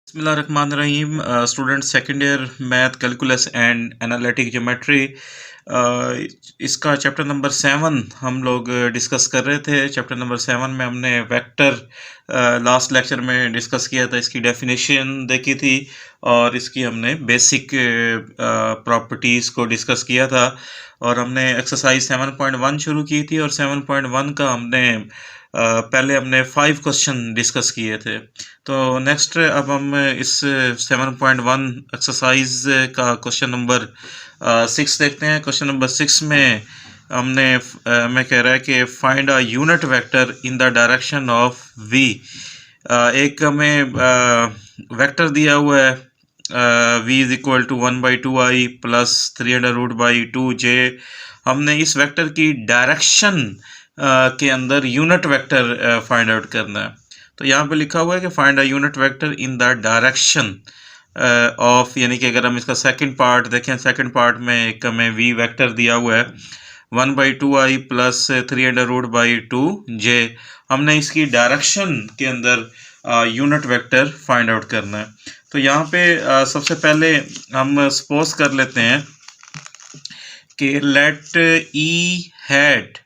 बिस्मिल्लाहिर्रहमानिर्रहीम। Student second year math calculus and analytic geometry, इसका chapter number 7 हम लोग डिस्कस कर रहे थे। चैप्टर नंबर 7 में हमने वेक्टर लास्ट लेक्चर में डिस्कस किया था, इसकी डेफिनेशन देखी थी और इसकी हमने बेसिक प्रॉपर्टीज़ को डिस्कस किया था। और हमने एक्सरसाइज 7.1 शुरू की थी और 7.1 का पहले हमने 5 क्वेश्चन डिस्कस किए थे। तो नेक्स्ट अब हम इस 7.1 एक्सरसाइज का क्वेश्चन नंबर 6 देखते हैं। क्वेश्चन नंबर 6 में हमें कह रहा है कि find a unit vector in the direction of v. एक हमें वेक्टर दिया हुआ है, v is equal to 1/2i plus 300√2j। हमने इस वेक्टर की डायरेक्शन के अंदर यूनिट वेक्टर फाइंड आउट करना है। तो यहाँ पे लिखा हुआ है कि find a unit vector in the direction of, यानी कि अगर हम इसका सेकंड पार्ट देखें, सेकंड पार्ट में एक हमें v वेक्टर दिया हुआ है 1/2i प्लस 300√2j। हमने इसकी डायरेक्शन के अंदर यूनिट वेक्टर फाइंड आउट करना है। तो यहाँ पे सबसे पहले हम सपोज कर लेते हैं कि let e hat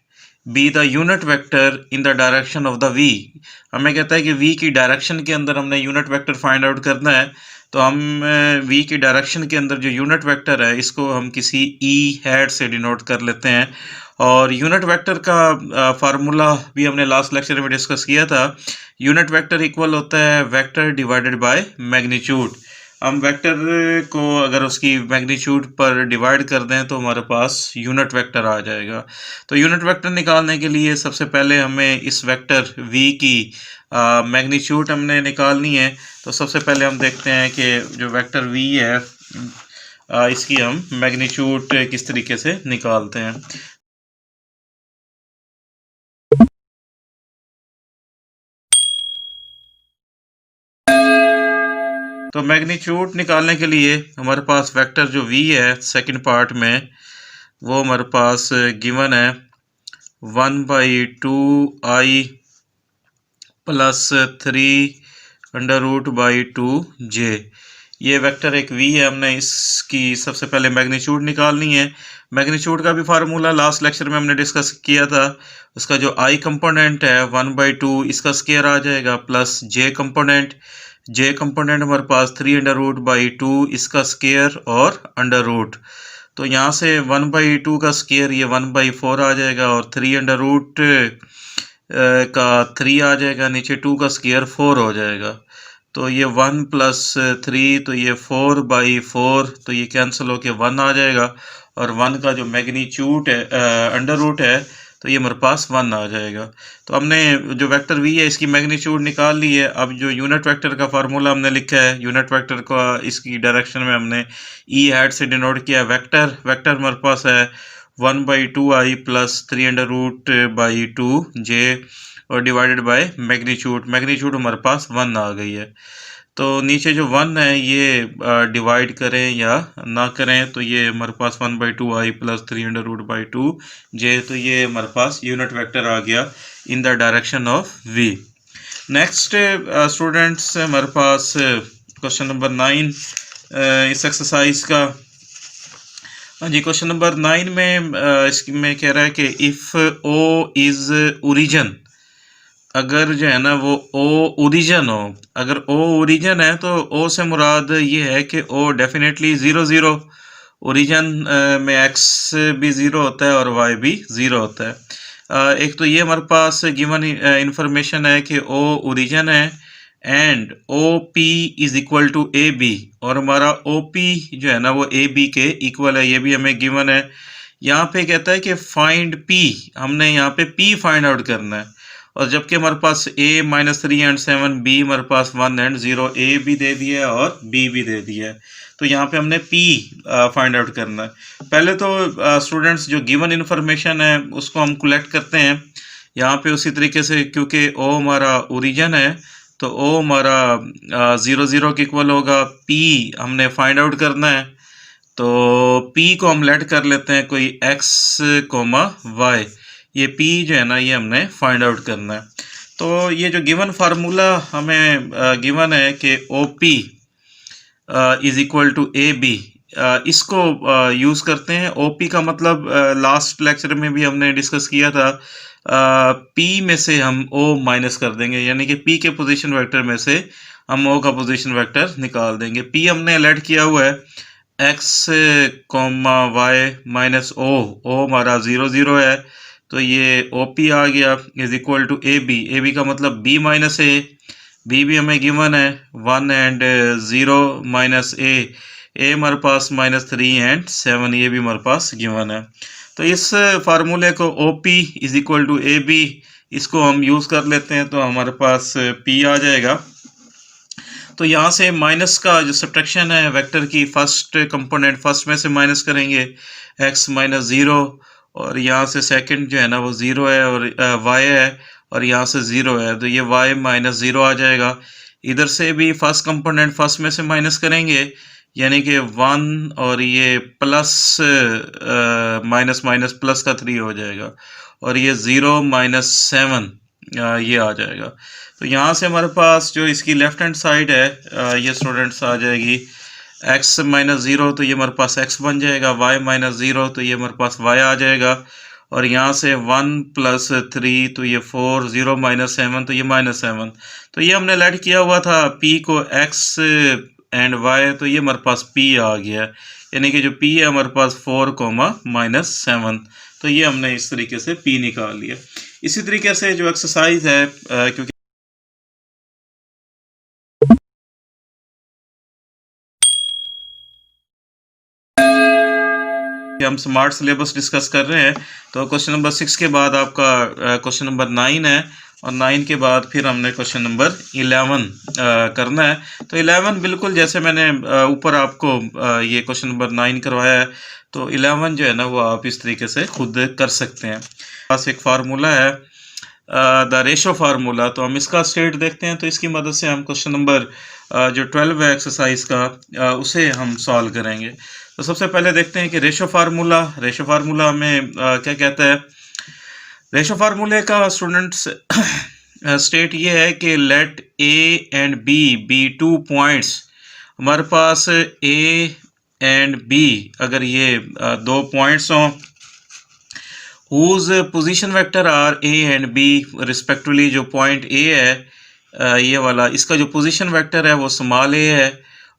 be the unit vector in the direction of the v. हमें कहता है कि वी की डायरेक्शन के अंदर हमने यूनिट वेक्टर फाइंड आउट करना है। तो हम वी की डायरेक्शन के अंदर जो यूनिट वेक्टर है इसको हम किसी ई हैड से डिनोट कर लेते हैं। और यूनिट वेक्टर का फार्मूला भी हमने लास्ट लेक्चर में डिस्कस किया था। यूनिट वेक्टर इक्वल होता है वेक्टर डिवाइडेड बाय मैग्नीट्यूड। हम वेक्टर को अगर उसकी मैग्नीट्यूड पर डिवाइड कर दें तो हमारे पास यूनिट वेक्टर आ जाएगा। तो यूनिट वेक्टर निकालने के लिए सबसे पहले हमें इस वेक्टर v की मैग्नीट्यूड हमने निकालनी है। तो सबसे पहले हम देखते हैं कि जो वेक्टर v है इसकी हम मैग्नीट्यूड किस तरीके से निकालते हैं। तो मैग्नीट्यूड निकालने के लिए हमारे पास वेक्टर जो v है सेकंड पार्ट में वो हमारे पास गिवन है 1/2i प्लस 300√2j। ये वेक्टर एक v है, हमने इसकी सबसे पहले मैग्नीट्यूड निकालनी है। मैग्नीट्यूड का भी फार्मूला लास्ट लेक्चर में हमने डिस्कस किया था। उसका जो i कंपोनेंट है 1/2 इसका स्क्वायर आ जाएगा प्लस j कंपोनेंट हमारे पास 300√2 इसका स्क्वायर और अंडर रूट। तो यहाँ से 1/2 का स्क्वायर ये 1/4 आ जाएगा और 300 का 3 आ जाएगा, नीचे 2 का स्क्वायर 4 हो जाएगा। तो ये 1 प्लस 3 तो ये 4/4, तो ये कैंसिल होके 1 आ जाएगा और 1 का जो मैग्नीट्यूड है अंडर रूट है तो ये हमारे पास 1 आ जाएगा। तो हमने जो वेक्टर v है इसकी मैग्नीट्यूड निकाल ली है। अब जो यूनिट वेक्टर का फार्मूला हमने लिखा है, यूनिट वेक्टर का इसकी डायरेक्शन में हमने ई हैड से डिनोट किया। वेक्टर हमारे पास है 1/2i प्लस 300√2j और डिवाइडेड बाय मैग्नीट्यूड हमारे पास 1 आ गई है। तो नीचे जो 1 है ये डिवाइड करें या ना करें तो ये हमारे पास 1/2i प्लस 300√2j, तो ये हमारे पास यूनिट वेक्टर आ गया इन the direction of v। Next students हमारे पास क्वेश्चन नंबर 9 इस एक्सरसाइज का। हाँ जी, क्वेश्चन नंबर 9 में इसमें कह रहा है कि इफ़ o इज़ ओरिजिन, अगर जो है ना वो ओ ओरिजिन हो, अगर ओ ओरिजिन है तो ओ से मुराद ये है कि ओ डेफिनेटली 0 ओरिजिन में एक्स भी 0 होता है और वाई भी 0 होता है। एक तो ये हमारे पास गिवन इंफॉर्मेशन है कि ओ ओरिजिन है and O P is equal to A B, और हमारा ओ पी जो है ना वो ए बी के इक्वल है, ये भी हमें गिवन है। यहाँ पे कहता है कि फाइंड पी, हमने यहाँ पे पी फाइंड आउट करना है। और जबकि हमारे पास a-3 एंड 7, b हमारे पास 1 एंड 0, a भी दे दिया है और b भी दे दिया है। तो यहाँ पे हमने p फाइंड आउट करना है। पहले तो स्टूडेंट्स जो गिवन इन्फॉर्मेशन है उसको हम कलेक्ट करते हैं यहाँ पे उसी तरीके से, क्योंकि o हमारा ओरिजिन है तो o हमारा 0 के इक्वल होगा। p हमने फाइंड आउट करना है तो p को हम लेट कर लेते हैं कोई x, y। ये p जो है ना ये हमने फाइंड आउट करना है। तो ये जो गिवन फार्मूला हमें गिवन है कि OP is equal to AB, इसको यूज़ करते हैं। OP का मतलब लास्ट लेक्चर में भी हमने डिस्कस किया था, P में से हम O माइनस कर देंगे, यानी कि P के पोजीशन वेक्टर में से हम O का पोजीशन वेक्टर निकाल देंगे। P हमने अलर्ट किया हुआ है x, y माइनस O हमारा 0 0 है, तो ये OP आ गया इज इक्वल टू AB का मतलब B माइनस A, बी भी हमें गिवन है 1 एंड 0 माइनस ए हमारे पास -3 एंड 7, ये भी हमारे पास गिवन है। तो इस फार्मूले को OP is equal to AB, इसको हम यूज़ कर लेते हैं, तो हमारे पास P आ जाएगा। तो यहाँ से माइनस का जो सब्ट्रैक्शन है वेक्टर की, फर्स्ट कंपोनेंट फर्स्ट में से माइनस करेंगे x माइनस 0, और यहाँ से सेकंड जो है ना वो 0 है और y है, और यहाँ से 0 है, तो ये y माइनस 0 आ जाएगा। इधर से भी फर्स्ट कंपोनेंट फर्स्ट में से माइनस करेंगे, यानी कि 1, और ये प्लस माइनस माइनस प्लस का 3 हो जाएगा, और ये 0 माइनस 7 ये आ जाएगा। तो यहाँ से हमारे पास जो इसकी लेफ्ट हैंड साइड है ये स्टूडेंट्स आ जाएगी x माइनस 0, तो ये हमारे पास x बन जाएगा, y माइनस 0, तो ये हमारे पास y आ जाएगा, और यहाँ से 1 प्लस 3, तो ये 4, 0 माइनस 7, तो ये माइनस 7। तो ये हमने लेट किया हुआ था p को x एंड y, तो ये हमारे पास p आ गया, यानी कि जो p है हमारे पास 4 माइनस 7, तो ये हमने इस तरीके से p निकाल लिया। इसी तरीके से जो एक्सरसाइज है, क्योंकि हम स्मार्ट सिलेबस डिस्कस कर रहे हैं, तो क्वेश्चन नंबर 6 के बाद आपका क्वेश्चन नंबर 9 है, और 9 के बाद फिर हमने क्वेश्चन नंबर 11 करना है। तो 11 बिल्कुल जैसे मैंने ऊपर आपको ये क्वेश्चन नंबर 9 करवाया है, तो 11 जो है ना वो आप इस तरीके से खुद कर सकते हैं। पास एक फार्मूला है द रेशो फार्मूला, तो हम इसका स्टेट देखते हैं, तो इसकी मदद से हम क्वेश्चन नंबर जो 12 है एक्सरसाइज का उसे हम सॉल्व करेंगे। तो सबसे पहले देखते हैं कि रेशो फार्मूला हमें क्या कहता है। रेशो फार्मूले का स्टूडेंट्स स्टेट ये है कि let A and B 2 points, हमारे पास ए एंड बी अगर ये 2 पॉइंट्स हों, whose position vector are A and B respectively, जो पॉइंट ए है ये वाला, इसका जो पोजीशन वेक्टर है वो स्मॉल ए है,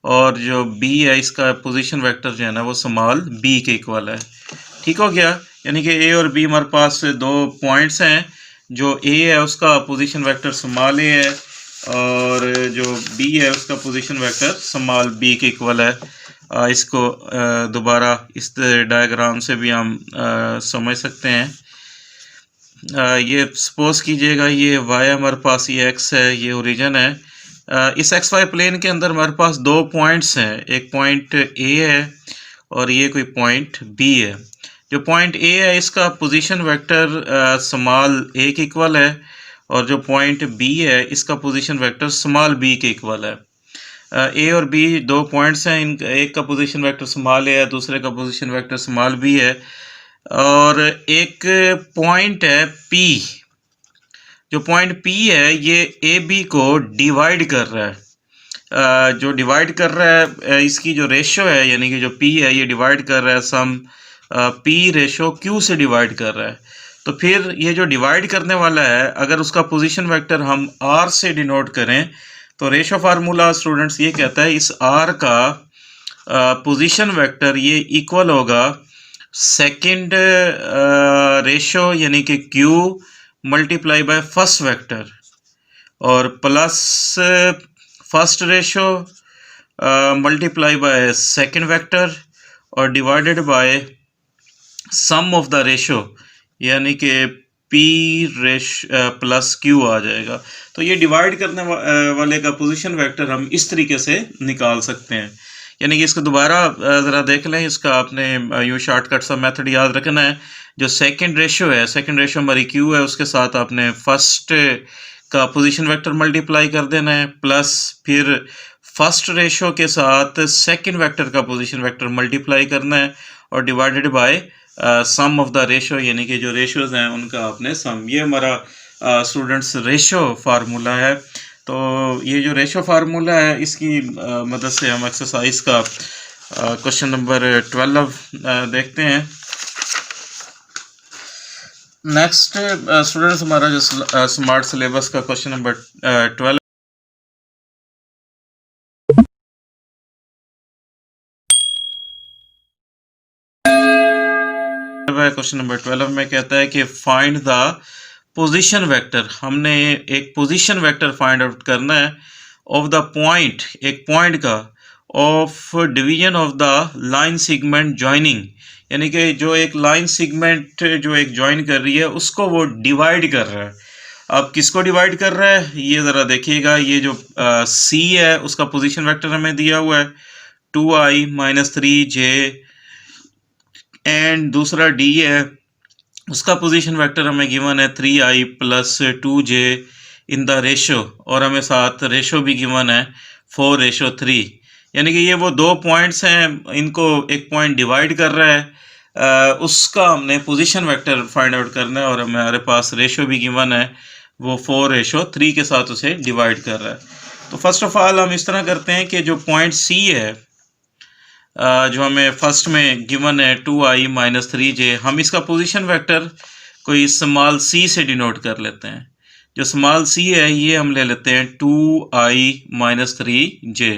और जो बी है इसका पोजीशन वेक्टर जो है ना वो स्मॉल बी के इक्वल है। ठीक हो गया, यानी कि ए और बी हमारे पास 2 पॉइंट्स हैं, जो ए है उसका पोजीशन वेक्टर स्मॉल ए है, और जो बी है उसका पोजीशन वेक्टर स्मॉल बी के इक्वल है। इसको दोबारा इस डायग्राम से भी हम समझ सकते हैं। ये सपोज कीजिएगा ये y हमारे पास, ये x है, ये ओरिजिन है। इस xy प्लेन के अंदर हमारे पास 2 पॉइंट्स हैं, एक पॉइंट a है और ये कोई पॉइंट b है। जो पॉइंट a है इसका पोजीशन वेक्टर स्मॉल a के इक्वल है, और जो पॉइंट b है इसका पोजीशन वेक्टर स्मॉल b के इक्वल है। ए और बी 2 पॉइंट्स हैं, इन एक का पोजीशन वेक्टर स्मॉल ए है, दूसरे का पोजीशन वेक्टर स्मॉल बी है, और एक पॉइंट है पी। जो पॉइंट पी है ये ए बी को डिवाइड कर रहा है। जो डिवाइड कर रहा है इसकी जो रेशो है, यानी कि जो पी है ये डिवाइड कर रहा है सम पी रेशो क्यू से डिवाइड कर रहा है। तो फिर ये जो डिवाइड करने वाला है, अगर उसका पोजीशन वेक्टर हम आर से डिनोट करें, तो रेशो फार्मूला स्टूडेंट्स ये कहता है इस आर का पोजीशन वेक्टर ये इक्वल होगा सेकंड रेशो, यानी कि Q multiply by first vector, और plus first ratio multiply by second vector, और divided by sum of the ratio, यानी कि पी प्लस क्यू आ जाएगा। तो ये डिवाइड करने वाले का पोजीशन वेक्टर हम इस तरीके से निकाल सकते हैं। यानी कि इसको दोबारा ज़रा देख लें, इसका आपने यूँ शॉर्टकट सा मेथड याद रखना है। जो सेकंड रेशो है, सेकंड रेशो हमारी क्यू है, उसके साथ आपने फर्स्ट का पोजीशन वेक्टर मल्टीप्लाई कर देना है, प्लस फिर फर्स्ट रेशो के साथ सेकंड वेक्टर का पोजीशन वेक्टर मल्टीप्लाई करना है, और divided by sum of the ratio, यानी कि जो रेशोज हैं उनका आपने सम। ये हमारा स्टूडेंट्स रेशो फार्मूला है। तो ये जो रेशो फार्मूला है इसकी मदद से हम एक्सरसाइज का क्वेश्चन नंबर 12 देखते हैं। नेक्स्ट स्टूडेंट्स हमारा जो स्मार्ट सिलेबस का क्वेश्चन नंबर 12 क्वेश्चन नंबर 12 में कहता है कि फाइंड द पोजीशन वेक्टर। हमने एक पोजीशन वेक्टर फाइंड आउट करना है ऑफ द पॉइंट, एक पॉइंट का, of division of the line segment joining, यानी कि जो एक लाइन सेगमेंट जो एक जॉइन कर रही है उसको वो डिवाइड कर रहा है। अब किसको डिवाइड कर रहा है ये ज़रा देखिएगा। ये जो सी है उसका पोजीशन वेक्टर हमें दिया हुआ है 2i - 3j, एंड दूसरा डी है उसका पोजीशन वेक्टर हमें गिवन है 3i + 2j in the ratio, और हमें साथ रेशो भी गिवन है 4:3। यानी कि ये वो दो पॉइंट्स हैं, इनको एक पॉइंट डिवाइड कर रहा है, उसका हमने पोजीशन वेक्टर फाइंड आउट करना है, और हमारे पास रेशो भी गिवन है वो 4:3 के साथ उसे डिवाइड कर रहा है। तो फर्स्ट ऑफ ऑल हम इस तरह करते हैं कि जो पॉइंट सी है जो हमें फर्स्ट में गिवन है 2i - 3j, हम इसका पोजीशन वेक्टर कोई स्मॉल c से डिनोट कर लेते हैं। जो स्मॉल c है ये हम ले लेते हैं 2i - 3j,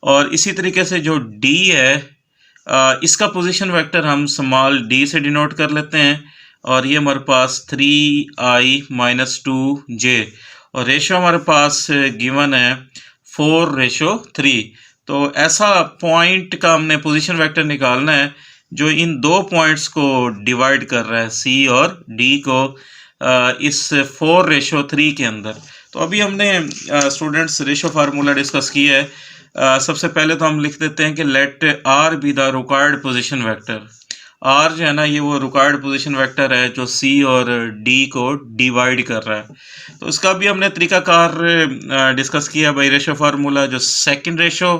और इसी तरीके से जो d है इसका पोजीशन वेक्टर हम स्मॉल d से डिनोट कर लेते हैं, और ये हमारे पास 3i - 2j, और रेशो हमारे पास गिवन है 4:3। तो ऐसा पॉइंट का हमने पोजीशन वेक्टर निकालना है जो इन दो पॉइंट्स को डिवाइड कर रहा है, सी और डी को, इस 4:3 के अंदर। तो अभी हमने स्टूडेंट्स रेशो फार्मूला डिस्कस किया है। सबसे पहले तो हम लिख देते हैं कि let R be the required position vector. R जो है ना ये वो रिक्वायर्ड पोजीशन वेक्टर है जो सी और डी को डिवाइड कर रहा है। तो इसका भी हमने तरीकाकार डिस्कस किया बाई रेशो फार्मूला। जो सेकंड रेशो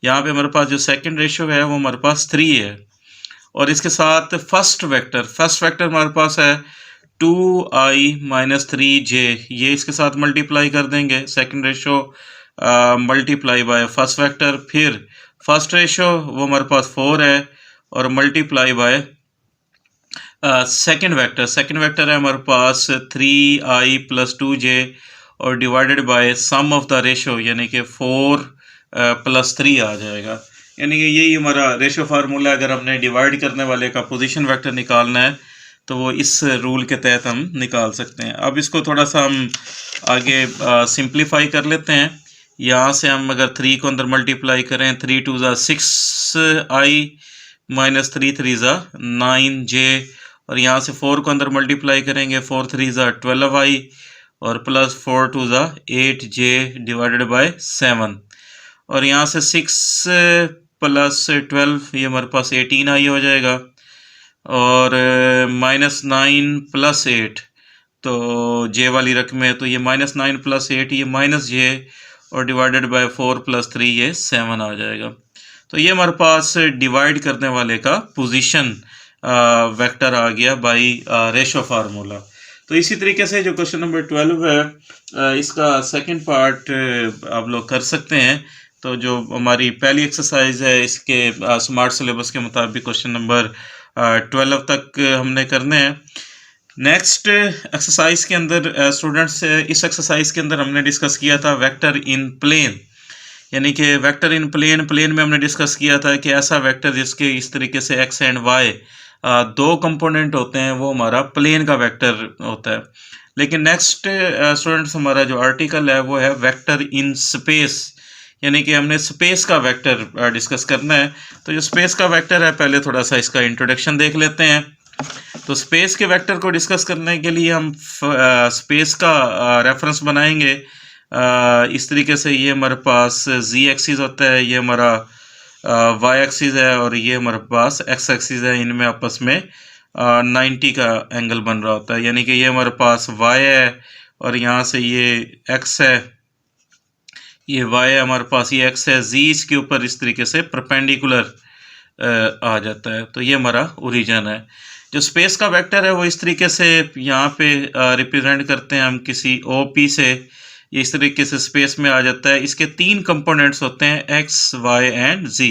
यहाँ पे हमारे पास जो सेकंड रेशो है वो हमारे पास 3 है, और इसके साथ फर्स्ट वेक्टर हमारे पास है 2i - 3j, ये इसके साथ मल्टीप्लाई कर देंगे, second ratio multiply by first vector. फिर फर्स्ट रेशो वो हमारे पास 4 है, और मल्टीप्लाई बाय सेकंड वेक्टर है हमारे पास 3i + 2j, और divided by sum of the ratio, यानी कि 4 + 3 आ जाएगा। यानी कि यही हमारा रेशो फार्मूला। अगर हमने डिवाइड करने वाले का पोजीशन वेक्टर निकालना है तो वो इस रूल के तहत हम निकाल सकते हैं। अब इसको थोड़ा सा हम आगे सिंप्लीफाई कर लेते हैं। यहाँ से हम अगर 3 को अंदर मल्टीप्लाई करें, 3 2 ज़ा 6i - 3 3 ज़ा 9j, और यहाँ से 4 को अंदर मल्टीप्लाई करेंगे, 4 3 ज़ा 12i, और प्लस 4 2 ज़ा 8j डिवाइडेड बाय 7, और यहाँ से 6 + 12 ये हमारे पास 18i हो जाएगा, और -9 + 8, तो j वाली रकम है, तो ये -9 + 8 ये -j, और डिवाइडेड बाय 4 + 3 ये 7 आ जाएगा। तो ये हमारे पास डिवाइड करने वाले का पोजीशन वेक्टर आ गया बाई रेशो फार्मूला। तो इसी तरीके से जो क्वेश्चन नंबर 12 है इसका सेकंड पार्ट आप लोग कर सकते हैं। तो जो हमारी पहली एक्सरसाइज है इसके स्मार्ट सिलेबस के मुताबिक क्वेश्चन नंबर 12 तक हमने करने हैं। नेक्स्ट एक्सरसाइज के अंदर स्टूडेंट्स इस एक्सरसाइज के अंदर हमने डिस्कस किया था वेक्टर इन प्लेन, यानी कि वेक्टर इन प्लेन में हमने डिस्कस किया था कि ऐसा वेक्टर जिसके इस तरीके से एक्स एंड वाई दो कंपोनेंट होते हैं वो हमारा प्लेन का वेक्टर होता है। लेकिन नेक्स्ट स्टूडेंट्स हमारा जो आर्टिकल है वो है वेक्टर इन स्पेस, यानी कि हमने स्पेस का वेक्टर डिस्कस करना है। तो जो स्पेस का वेक्टर है पहले थोड़ा सा इसका इंट्रोडक्शन देख लेते हैं। तो स्पेस के वेक्टर को डिस्कस करने के लिए हम स्पेस का रेफरेंस बनाएंगे। इस तरीके से ये हमारे पास z एक्सिस होता है, ये हमारा y एक्सिस है, और ये हमारे पास x एक्सिस है। इनमें आपस में 90 का एंगल बन रहा होता है, यानी कि ये हमारे पास y है और यहाँ से ये x है, ये y है हमारे पास, ये x है, z इसके ऊपर इस तरीके से परपेंडिकुलर आ जाता है। तो ये हमारा ओरिजिन है। जो स्पेस का वेक्टर है वो इस तरीके से यहाँ पे रिप्रेजेंट करते हैं हम किसी OP से, ये इस तरीके से स्पेस में आ जाता है। इसके 3 कंपोनेंट्स होते हैं x, y एंड z।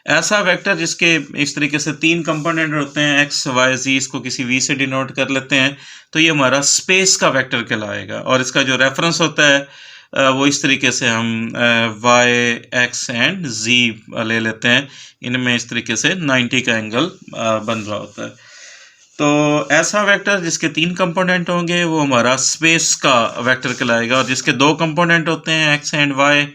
ऐसा वेक्टर जिसके इस तरीके से 3 कंपोनेंट होते हैं x, y, z, इसको किसी v से डिनोट कर लेते हैं, तो ये हमारा स्पेस का वेक्टर कहलाएगा। और इसका जो रेफरेंस होता है वो इस तरीके से हम y, x एंड z ले लेते हैं। इनमें इस तरीके से 90 का एंगल बन रहा होता है। तो ऐसा वेक्टर जिसके 3 कंपोनेंट होंगे वो हमारा स्पेस का वेक्टर कहलाएगा, और जिसके 2 कंपोनेंट होते हैं x एंड y,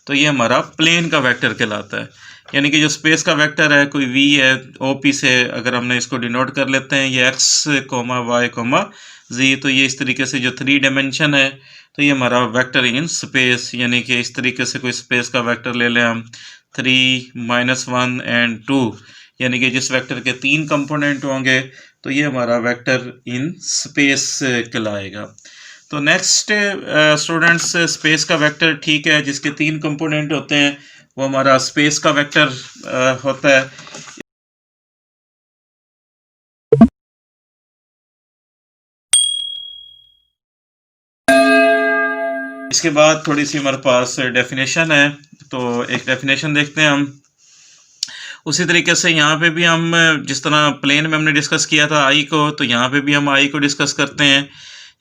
तो ये हमारा प्लेन का वेक्टर कहलाता है। यानी कि जो स्पेस का वेक्टर है, कोई v है, OP से अगर हमने इसको डिनोट कर लेते हैं, ये x, y, z, तो ये इस तरीके से जो 3 डायमेंशन है, तो ये हमारा वेक्टर इन स्पेस, यानी कि इस तरीके से कोई स्पेस का वेक्टर ले लें हम 3, -1 एंड 2, यानी कि जिस वेक्टर के 3 कंपोनेंट होंगे तो ये हमारा वेक्टर इन स्पेस कहलाएगा। तो नेक्स्ट स्टूडेंट्स, स्पेस का वेक्टर ठीक है जिसके 3 कंपोनेंट होते हैं वो हमारा स्पेस का वेक्टर होता है। इसके बाद थोड़ी सी हमारे पास डेफिनेशन है, तो एक डेफिनेशन देखते हैं हम। उसी तरीके से यहाँ पे भी हम जिस तरह प्लेन में हमने डिस्कस किया था आई को, तो यहाँ पे भी हम आई को डिस्कस करते हैं।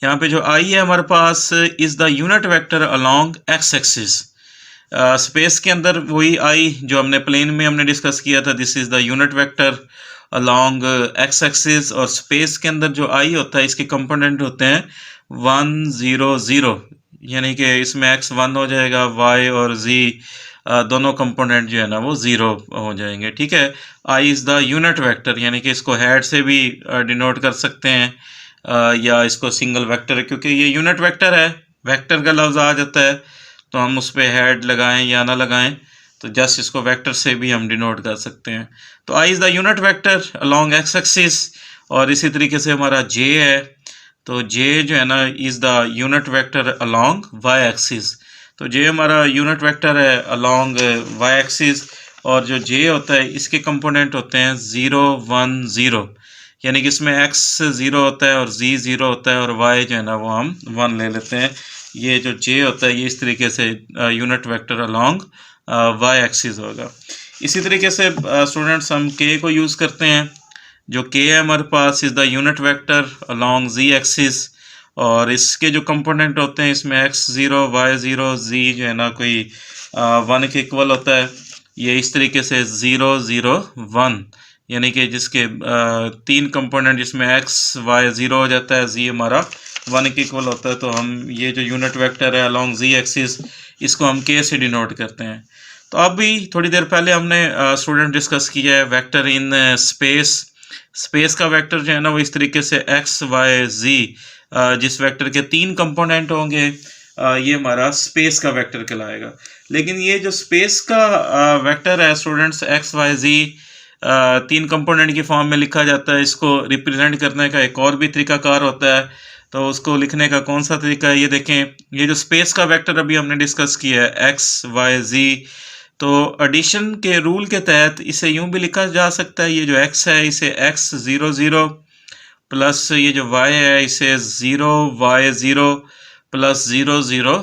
यहाँ पे जो आई है हमारे पास is the unit vector along X axis. Space के अंदर वही आई जो हमने प्लेन में हमने डिस्कस किया था, this is the unit vector along X axis. और स्पेस के अंदर जो आई होता है इसके कंपोनेंट होते हैं 1, 0, 0, यानी कि इसमें x 1 हो जाएगा, y और z दोनों कंपोनेंट जो है ना वो 0 हो जाएंगे। ठीक है, i is the unit vector, यानी कि इसको हेड से भी डिनोट कर सकते हैं या इसको सिंगल वेक्टर, क्योंकि ये यूनिट वेक्टर है, वेक्टर का लफ्ज़ आ जाता है तो हम उस पर हेड लगाएं या ना लगाएं, तो जस्ट इसको वेक्टर से भी हम डिनोट कर सकते हैं। तो i is the unit vector along X axis. और इसी तरीके से हमारा j है, तो j जो है ना is the unit vector along y axis. तो j हमारा यूनिट वेक्टर है अलोंग y एक्सिस, और जो j होता है इसके कंपोनेंट होते हैं 0, 1, 0, यानी कि इसमें x 0 होता है और z 0 होता है, और y जो है ना वो हम 1 ले लेते हैं। ये जो j होता है ये इस तरीके से unit vector along y axis होगा। इसी तरीके से स्टूडेंट्स हम k को यूज़ करते हैं। जो k है हमारे पास is the unit vector along z axis, और इसके जो कंपोनेंट होते हैं इसमें x 0, y 0, z जो है ना कोई 1 के इक्वल होता है। ये इस तरीके से 0, 0, 1, यानी कि जिसके 3 कंपोनेंट जिसमें x, y 0 हो जाता है, z हमारा 1 के इक्वल होता है। तो हम ये जो यूनिट वेक्टर है अलोंग z एक्सिस इसको हम k से डिनोट करते हैं। तो अभी थोड़ी देर पहले हमने स्टूडेंट डिस्कस किया है वेक्टर इन स्पेस। स्पेस का वेक्टर जो है ना वो इस तरीके से x, y, z जिस वेक्टर के 3 कंपोनेंट होंगे ये हमारा स्पेस का वेक्टर कहलाएगा। लेकिन ये जो स्पेस का वेक्टर है students x, y, z 3 component की फॉर्म में लिखा जाता है। इसको रिप्रेजेंट करने का एक और भी तरीकाकार होता है, तो उसको लिखने का कौन सा तरीका है ये देखें। ये जो स्पेस का वेक्टर अभी हमने डिस्कस किया है x, y, z, तो एडिशन के रूल के तहत इसे यूं भी लिखा जा सकता है, ये जो x है इसे x 0, 0 प्लस ये जो y है इसे 0, y 0 प्लस 0, 0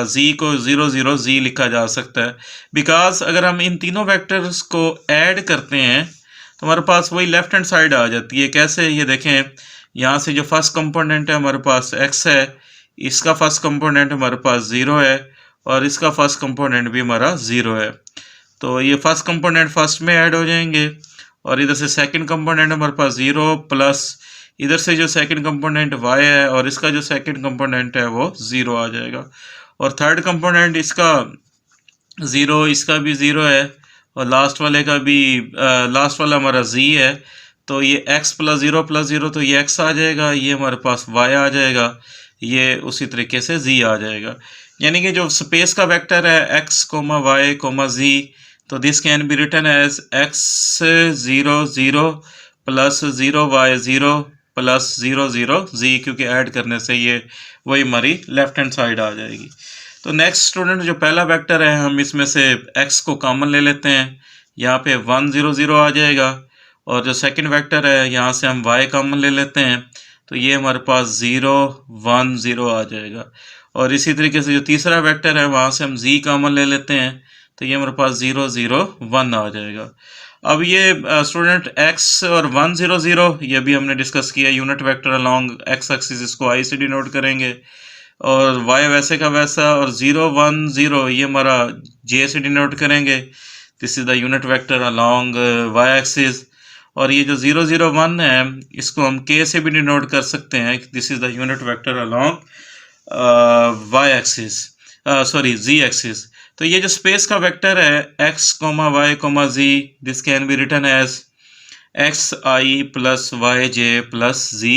z को 0, 0 z लिखा जा सकता है। बिकॉज अगर हम इन तीनों वेक्टर्स को ऐड करते हैं तो हमारे पास वही लेफ्ट हैंड साइड आ जाती है। कैसे, ये देखें, यहाँ से जो फर्स्ट कंपोनेंट है हमारे पास x है, इसका फर्स्ट कंपोनेंट हमारे पास 0 है, और इसका फर्स्ट कंपोनेंट भी हमारा 0 है। तो ये फर्स्ट कंपोनेंट फर्स्ट में ऐड हो जाएंगे, और इधर से सेकंड कंपोनेंट हमारे पास 0 प्लस इधर से जो सेकंड कंपोनेंट y है और इसका जो सेकंड कंपोनेंट है वो 0 आ जाएगा। और थर्ड कंपोनेंट इसका 0, इसका भी 0 है, और लास्ट वाले का भी लास्ट वाला हमारा z है। तो ये x प्लस 0 प्लस 0, तो ये x आ जाएगा, ये हमारे पास y आ जाएगा, ये उसी तरीके से z आ जाएगा। यानी कि जो स्पेस का वेक्टर है x, y, z, तो this can be written as x 0, 0 plus 0, y 0 plus 0, 0 z, क्योंकि ऐड करने से ये वही हमारी लेफ्ट हैंड साइड आ जाएगी। तो नेक्स्ट स्टूडेंट जो पहला वेक्टर है हम इसमें से x को कॉमन ले लेते हैं, यहाँ पे 1, 0, 0 आ जाएगा, और जो सेकंड वेक्टर है यहाँ से हम y कॉमन ले लेते हैं, तो ये हमारे पास 0 1 0 आ जाएगा। और इसी तरीके से जो तीसरा वेक्टर है वहाँ से हम z कॉमन ले लेते हैं, तो ये हमारे पास 0 0 1 आ जाएगा। अब ये स्टूडेंट x और 1 0 0 ये भी हमने डिस्कस किया, unit vector along x axis, इसको i से डिनोट करेंगे, और y वैसे का वैसा, और 0 1 0 ये हमारा j से डिनोट करेंगे, this is the unit vector along y axis. और ये जो 0 0 1 है इसको हम k से भी डिनोट कर सकते हैं, this is the unit vector along y axis, sorry z axis. तो ये जो स्पेस का वेक्टर है x, y, z, this can be written as xi plus yj plus z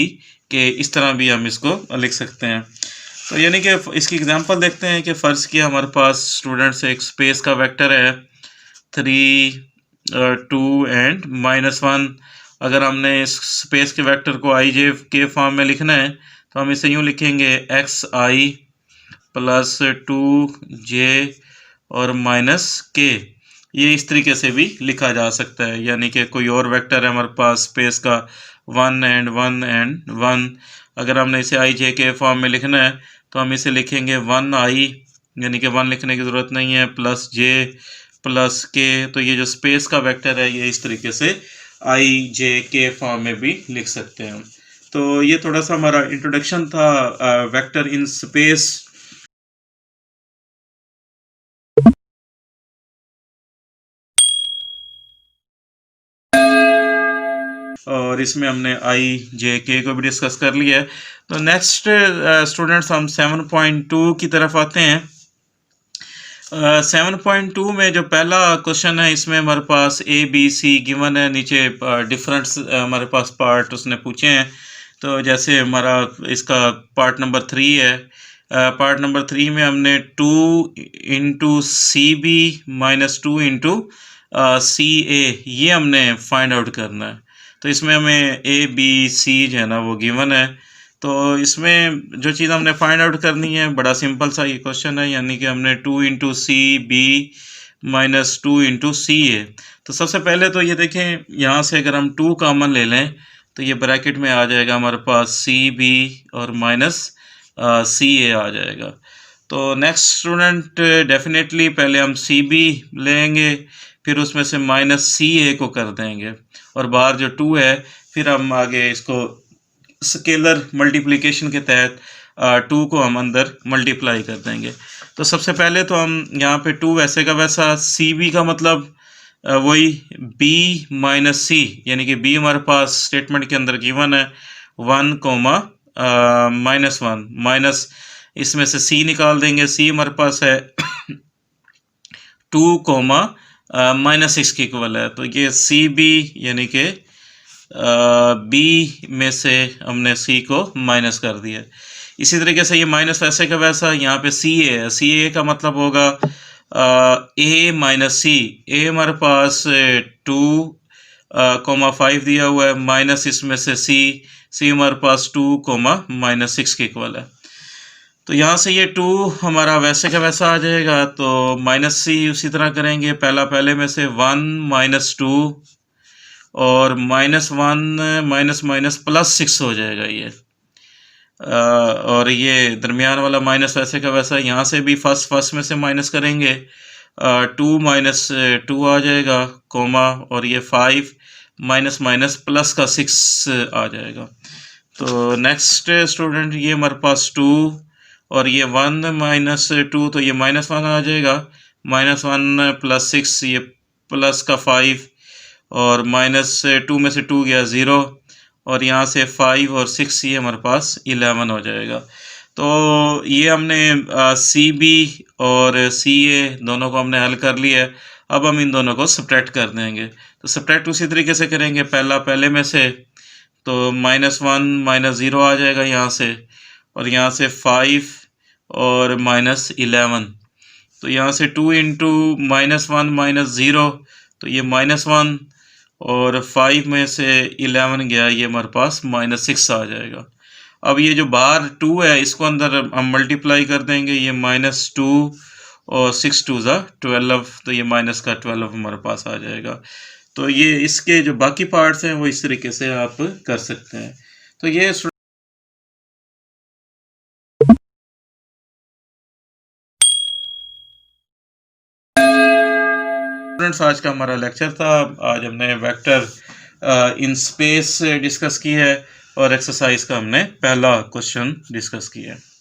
k, इस तरह भी हम इसको लिख सकते हैं। तो यानी कि इसकी एग्जांपल देखते हैं कि फ़र्ज़ किया हमारे पास स्टूडेंट्स एक स्पेस का वेक्टर है 3 2 एंड -1। अगर हमने इस स्पेस के वेक्टर को आई जे के फॉर्म में लिखना है तो हम इसे यूँ लिखेंगे xi प्लस 2j और -k। ये इस तरीके से भी लिखा जा सकता है, यानी कि कोई और वेक्टर है हमारे पास स्पेस का 1 एंड 1 एंड 1, अगर हमने इसे आई जे के फॉर्म में लिखना है तो हम इसे लिखेंगे 1i, यानी कि 1 लिखने की ज़रूरत नहीं है, प्लस j प्लस k। तो ये जो स्पेस का वेक्टर है ये इस तरीके से आई जे के फॉर्म में भी लिख सकते हैं। तो ये थोड़ा सा हमारा इंट्रोडक्शन था वेक्टर इन स्पेस। और इसमें हमने आई जे के को भी डिस्कस कर लिया है। तो नेक्स्ट स्टूडेंट्स हम 7.2 की तरफ आते हैं। 7.2 में जो पहला क्वेश्चन है इसमें हमारे पास ए बी सी गिवन है, नीचे डिफरेंट हमारे पास पार्ट उसने पूछे हैं। तो जैसे हमारा इसका पार्ट नंबर 3 है, पार्ट नंबर 3 में हमने 2 into C B minus 2 into C A ये हमने फाइंड आउट करना है। तो इसमें हमें ए बी सी जो है ना वो गिवन है। तो इसमें जो चीज़ हमने फाइंड आउट करनी है बड़ा सिंपल सा ये क्वेश्चन है, यानी कि हमने 2 into C B minus 2 into C A. तो सबसे पहले तो ये देखें, यहाँ से अगर हम 2 कॉमन ले लें तो ये ब्रैकेट में आ जाएगा हमारे पास सी बी और माइनस सी ए आ जाएगा। तो नेक्स्ट स्टूडेंट डेफिनेटली पहले हम सी बी लेंगे, फिर उसमें से माइनस सी ए को कर देंगे, और बाहर जो 2 है फिर हम आगे इसको स्केलर मल्टीप्लिकेशन के तहत 2 को हम अंदर मल्टीप्लाई कर देंगे। तो सबसे पहले तो हम यहाँ पे 2 वैसे का वैसा, सी बी का मतलब वही b माइनस सी, यानी कि b हमारे पास स्टेटमेंट के अंदर गिवन है 1 कोमा -1, माइनस इसमें से c निकाल देंगे, c हमारे पास है 2 कोमा -6 के इक्वल है। तो ये सी बी यानी कि b में से हमने c को माइनस कर दिया। इसी तरीके से ये माइनस वैसे का वैसा यहाँ पे सी ए है, सी ए का मतलब होगा ए माइनस सी। ए हमारे पास 2 कोमा 5 दिया हुआ है, माइनस इसमें से सी हमारे पास 2 कोमा -6 के इक्वल है। तो यहाँ से ये 2 हमारा वैसे का वैसा आ जाएगा, तो माइनस सी उसी तरह करेंगे, पहला पहले में से 1 माइनस 2 और -1 माइनस माइनस प्लस 6 हो जाएगा ये। और ये दरमियान वाला माइनस वैसे का वैसा, यहाँ से भी फर्स्ट में से माइनस करेंगे, 2 माइनस 2 आ जाएगा कोमा, और ये 5 माइनस माइनस प्लस का 6 आ जाएगा। तो नेक्स्ट स्टूडेंट ये हमारे पास 2 और ये 1 माइनस 2, तो ये -1 आ जाएगा, -1 प्लस 6 ये प्लस का 5, और -2 में से 2 गया 0, और यहाँ से 5 और 6 ये हमारे पास 11 हो जाएगा। तो ये हमने सी बी और सी ए दोनों को हमने हल कर लिया है। अब हम इन दोनों को सब्ट्रैक्ट कर देंगे। तो सब्ट्रैक्ट उसी तरीके से करेंगे, पहला पहले में से, तो -1 -0 आ जाएगा यहाँ से, और यहाँ से 5 और -11। तो यहाँ से 2 इंटू -1 -0, तो ये -1, और 5 में से 11 गया, ये हमारे पास -6 आ जाएगा। अब ये जो बाहर 2 है इसको अंदर हम मल्टीप्लाई कर देंगे, ये -2 और 6 2 ज़ा 12, तो ये माइनस का 12 हमारे पास आ जाएगा। तो ये इसके जो बाकी पार्ट्स हैं वो इस तरीके से आप कर सकते हैं। तो ये स्टूडेंट्स आज का हमारा लेक्चर था। आज हमने वेक्टर इन स्पेस डिस्कस की है और एक्सरसाइज का हमने पहला क्वेश्चन डिस्कस किया है।